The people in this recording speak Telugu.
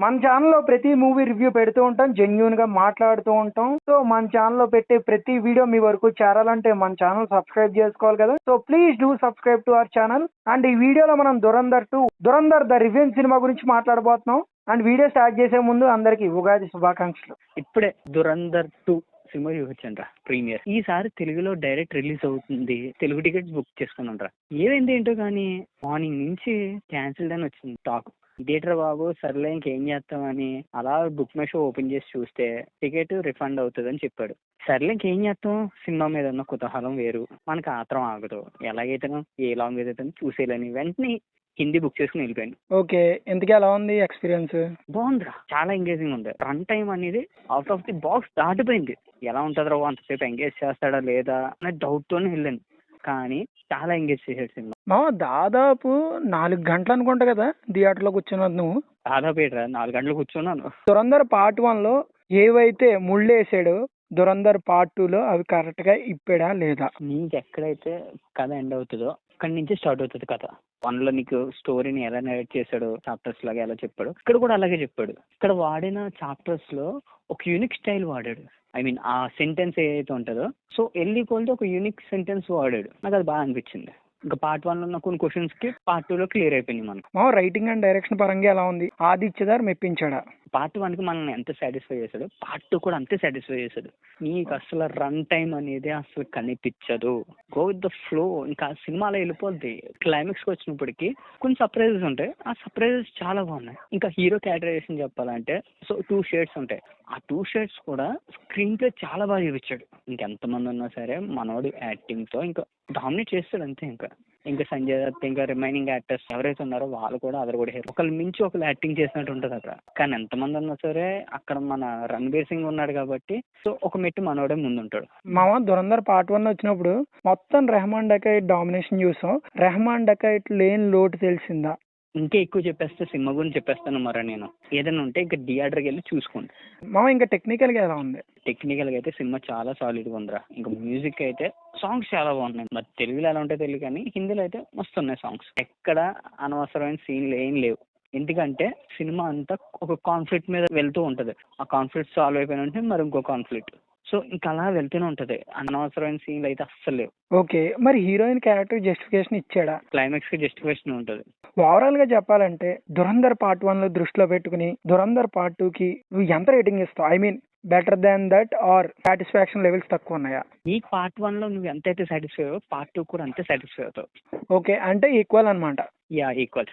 మన ఛానల్లో ప్రతి మూవీ రివ్యూ పెడుతూ ఉంటాం, జెన్యూన్ గా మాట్లాడుతూ ఉంటాం. సో మన ఛానల్లో పెట్టే ప్రతి వీడియో మీ వరకు చేరాలంటే మన ఛానల్ సబ్స్క్రైబ్ చేసుకోవాలి కదా. So please do subscribe to our channel. And ఈ వీడియోలో మనం దురంధర్ ద రివెంజ్ సినిమా గురించి మాట్లాడబోతున్నాం. అండ్ వీడియో స్టార్ట్ చేసే ముందు అందరికి ఉగాది శుభాకాంక్షలు. ఇప్పుడే దురంధర్ 2 సినిమా చూపించండి రా ప్రీమియర్. ఈసారి తెలుగులో డైరెక్ట్ రిలీజ్ అవుతుంది. తెలుగు టికెట్స్ బుక్ చేసుకున్నాను రా. ఏమైంది ఏంటో కానీ మార్నింగ్ నుంచి క్యాన్సిల్డ్ అని వచ్చింది టాక్. థియేటర్ బాబు సర్లే ఇంకేం చేస్తామని అలా బుక్ మై షో ఓపెన్ చేసి చూస్తే టికెట్ రిఫండ్ అవుతుంది అని చెప్పాడు. సర్లే ఇంకేం చేస్తాం, సినిమా మీద ఉన్న కుతూహలం వేరు, మనకు ఆత్రం ఆగదు. ఎలాగైతే ఏ లాంగ్వేజ్ అయితే చూసేయాలని వెంటనే హిందీ బుక్ చేసుకుని వెళ్ళిపోయాను. ఓకే, ఎందుకు ఎలా ఉంది ఎక్స్పీరియన్స్? బాగుందిరా, చాలా ఎంగేజింగ్ ఉంది. రన్ టైం అనేది అవుట్ ఆఫ్ ది బాక్స్ దాటిపోయింది. ఎలా ఉంటుందో అంతసేపు ఎంగేజ్ చేస్తాడా లేదా అనే డౌట్ తోనే వెళ్ళాను, కానీ చాలా ఎంగేజ్ చేసాడు సినిమా. దాదాపు 4 గంటలు అనుకుంటా కదా థియేటర్లో కూర్చున్నది నువ్వు? దాదాపు 4 గంటలు కూర్చున్నాను. దురంధర్ పార్ట్ 1 లో ఏవైతే ముళ్ళేసాడో దురంధర్ పార్ట్ 2 లో అవి కరెక్ట్ గా ఇప్పాడా లేదా? నీకు ఎక్కడైతే కథ ఎండ్ అవుతుందో అక్కడి నుంచి స్టార్ట్ అవుతుంది కథ. 1 లో నీకు స్టోరీని ఎలా నరేట్ చేశాడు, చాప్టర్స్ లాగా ఎలా చెప్పాడు, ఇక్కడ కూడా అలాగే చెప్పాడు. ఇక్కడ వాడిన చాప్టర్స్ లో ఒక యూనిక్ స్టైల్ వాడాడు. ఐ మీన్ ఆ సెంటెన్స్ ఏదైతే ఉంటుందో, సో ఎల్ఈక్వల్ ఒక యూనిక్ సెంటెన్స్ వాడాడు. నాకు అది బాగా అనిపించింది. ఇంకా పార్ట్ 1 లో ఉన్న కొన్ని క్వశ్చన్స్ కి పార్ట్ 2 లో క్లియర్ అయిపోయింది మనకు. రైటింగ్ అండ్ డైరెక్షన్ పరంగా ఎలా ఉంది? ఆదిత్యదార్ మెప్పించాడా? పార్ట్ 1 కి మనల్ని ఎంత సాటిస్ఫై చేశాడు, పార్ట్ 2 కూడా అంతే సాటిస్ఫై చేశాడు. నీకు అసలు రన్ టైం అనేది అసలు కనిపించదు. Go with the flow. ఇంకా సినిమాలో వెళ్ళిపోద్ది. క్లైమాక్స్ కి వచ్చినప్పటికీ కొన్ని సర్ప్రైజెస్ ఉంటాయి. ఆ సర్ప్రైజెస్ చాలా బాగున్నాయి. ఇంకా హీరో క్యారెక్టరైజేషన్ చెప్పాలంటే సో 2 షేడ్స్ ఉంటాయి. ఆ 2 షేడ్స్ కూడా స్క్రీన్ ప్లే చాలా బాగా చూపించాడు. ఇంకెంతమంది ఉన్నా సరే మనోడు యాక్టింగ్ తో ఇంకా డామినేట్ చేస్తాడు అంతే. ఇంకా సంజయ్ దత్, ఇంకా రిమైనింగ్ యాక్టర్స్ ఎవరైతే ఉన్నారో వాళ్ళు కూడా అదర్ హీరో. ఒకళ్ళు మించి ఒకళ్ళు యాక్టింగ్ చేసినట్టు ఉంటుంది అక్కడ. కానీ ఎంతమంది ఉన్నా సరే అక్కడ మన రణబీర్ సింగ్ ఉన్నాడు కాబట్టి సో ఒక మెట్టు మనోడే ముందుంటాడు. దురంధర్ పార్ట్ 1 వచ్చినప్పుడు మొత్తం రెహమాన్ డకైట్ డామినేషన్ చూసాం. రెహమాన్ డకైట్ లేని లోటు తెలిసిందా? ఇంకా ఎక్కువ చెప్పేస్తే సినిమా గురించి చెప్పేస్తాను. మరి నేను ఏదైనా ఉంటే ఇంకా థియేటర్కి వెళ్ళి చూసుకోండి. ఇంకా టెక్నికల్ గా ఎలా ఉంది? టెక్నికల్ గా అయితే సినిమా చాలా సాలిడ్ గా ఉందిరా. ఇంకా మ్యూజిక్ అయితే సాంగ్స్ చాలా బాగున్నాయి. మరి తెలుగులో ఎలా ఉంటాయో తెలియదు కానీ హిందీలో అయితే మస్తు ఉన్నాయి సాంగ్స్. ఎక్కడ అనవసరమైన సీన్లు ఏం లేవు. ఎందుకంటే సినిమా అంతా ఒక కాన్ఫ్లిక్ట్ మీద వెళ్తూ ఉంటది. ఆ కాన్ఫ్లిక్ట్ సాల్వ్ అయిపోయిన ఉంటే మరి ఇంకో కాన్ఫ్లిక్ట్. సో ఇంకా అలా వెళ్తూనే ఉంటది. అనవసరమైన సీన్లు అయితే అస్సలు లేవు. ఓకే, మరి హీరోయిన్ క్యారెక్టర్ జస్టిఫికేషన్ ఇచ్చాడా? క్లైమాక్స్ కి జస్టిఫికేషన్ ఉంటది. ఓవరాల్ గా చెప్పాలంటే దురంధర్ పార్ట్ 1 లో దృష్టిలో పెట్టుకుని దురంధర్ పార్ట్ 2 కి నువ్వు ఎంత రేటింగ్ ఇస్తావు? I mean better than that or satisfaction levels తక్కువ ఉన్నాయా? ఈ పార్ట్ 1 లో నువ్వు ఎంతైతే సాటిస్ఫై అయ్యావో పార్ట్ 2 కూడా అంతే సాటిస్ఫై అవుతావు. ఓకే, అంటే ఈక్వల్ అనమాట. Yeah, equal.